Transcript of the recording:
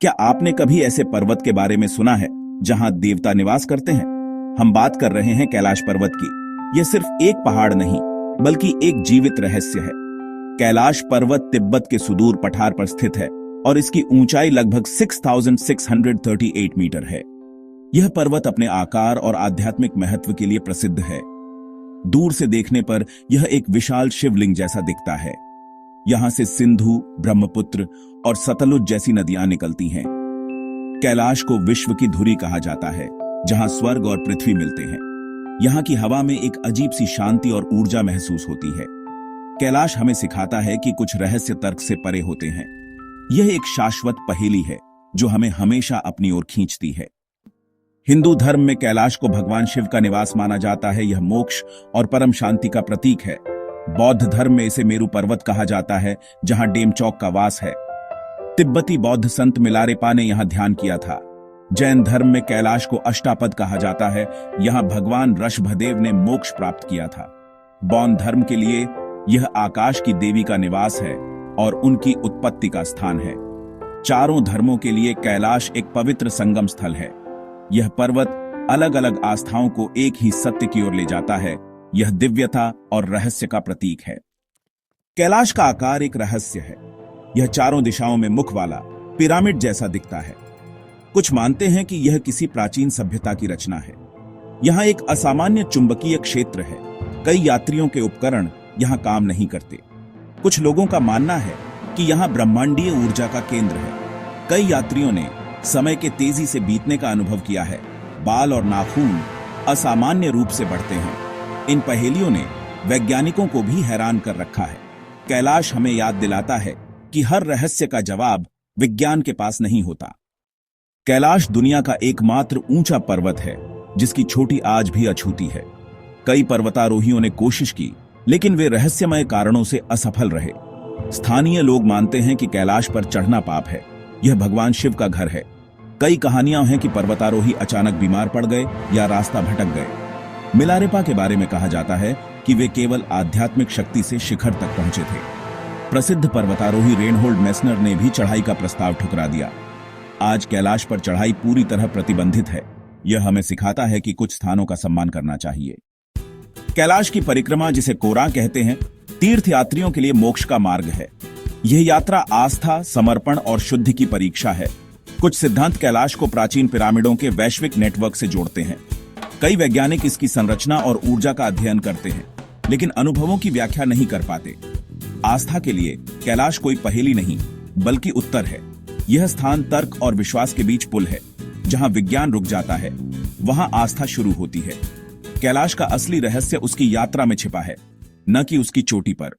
क्या आपने कभी ऐसे पर्वत के बारे में सुना है जहां देवता निवास करते हैं? हम बात कर रहे हैं कैलाश पर्वत की। यह सिर्फ एक पहाड़ नहीं, बल्कि एक जीवित रहस्य है। कैलाश पर्वत तिब्बत के सुदूर पठार पर स्थित है और इसकी ऊंचाई लगभग 6638 मीटर है। यह पर्वत अपने आकार और आध्यात्मिक महत्व के लिए प्रसिद्ध है। दूर से देखने पर यह एक विशाल शिवलिंग जैसा दिखता है। यहां से सिंधु, ब्रह्मपुत्र और सतलुज जैसी नदियां निकलती हैं। कैलाश को विश्व की धुरी कहा जाता है, जहां स्वर्ग और पृथ्वी मिलते हैं। यहां की हवा में एक अजीब सी शांति और ऊर्जा महसूस होती है। कैलाश हमें सिखाता है कि कुछ रहस्य तर्क से परे होते हैं। यह एक शाश्वत पहेली है जो हमें हमेशा अपनी ओर खींचती है। हिंदू धर्म में कैलाश को भगवान शिव का निवास माना जाता है। यह मोक्ष और परम शांति का प्रतीक है। बौद्ध धर्म में इसे मेरु पर्वत कहा जाता है, जहां डेमचौक का वास है। तिब्बती बौद्ध संत मिलारेपा ने यहां ध्यान किया था। जैन धर्म में कैलाश को अष्टापद कहा जाता है। यहां भगवान ऋषभदेव ने मोक्ष प्राप्त किया था। बौद्ध धर्म के लिए यह आकाश की देवी का निवास है और उनकी उत्पत्ति का स्थान है। चारों धर्मों के लिए कैलाश एक पवित्र संगम स्थल है। यह पर्वत अलग अलग आस्थाओं को एक ही सत्य की ओर ले जाता है। यह दिव्यता और रहस्य का प्रतीक है। कैलाश का आकार एक रहस्य है। यह चारों दिशाओं में मुख वाला पिरामिड जैसा दिखता है। कुछ मानते हैं कि यह किसी प्राचीन सभ्यता की रचना है। यहां एक असामान्य चुंबकीय क्षेत्र है। कई यात्रियों के उपकरण यहां काम नहीं करते। कुछ लोगों का मानना है कि यहां ब्रह्मांडीय ऊर्जा का केंद्र है। कई यात्रियों ने समय के तेजी से बीतने का अनुभव किया है। बाल और नाखून असामान्य रूप से बढ़ते हैं। इन पहेलियों ने वैज्ञानिकों को भी हैरान कर रखा है। कैलाश हमें याद दिलाता है कि हर रहस्य का जवाब विज्ञान के पास नहीं होता। कैलाश दुनिया का एकमात्र ऊंचा पर्वत है जिसकी चोटी आज भी अछूती है। कई पर्वतारोहियों ने कोशिश की, लेकिन वे रहस्यमय कारणों से असफल रहे। स्थानीय लोग मानते हैं कि कैलाश पर चढ़ना पाप है। यह भगवान शिव का घर है। कई कहानियां हैं कि पर्वतारोही अचानक बीमार पड़ गए या रास्ता भटक गए। मिलारेपा के बारे में कहा जाता है कि वे केवल आध्यात्मिक शक्ति से शिखर तक पहुंचे थे। प्रसिद्ध पर्वतारोही रेनहोल्ड मेसनर ने भी चढ़ाई का प्रस्ताव ठुकरा दिया। आज कैलाश पर चढ़ाई पूरी तरह प्रतिबंधित है। यह हमें सिखाता है कि कुछ स्थानों का सम्मान करना चाहिए। कैलाश की परिक्रमा, जिसे कोरा कहते हैं, तीर्थयात्रियों के लिए मोक्ष का मार्ग है। यह यात्रा आस्था, समर्पण और शुद्धि की परीक्षा है। कुछ सिद्धांत कैलाश को प्राचीन पिरामिडों के वैश्विक नेटवर्क से जोड़ते हैं। कई वैज्ञानिक इसकी संरचना और ऊर्जा का अध्ययन करते हैं, लेकिन अनुभवों की व्याख्या नहीं कर पाते। आस्था के लिए कैलाश कोई पहेली नहीं, बल्कि उत्तर है। यह स्थान तर्क और विश्वास के बीच पुल है। जहां विज्ञान रुक जाता है, वहां आस्था शुरू होती है। कैलाश का असली रहस्य उसकी यात्रा में छिपा है, न कि उसकी चोटी पर।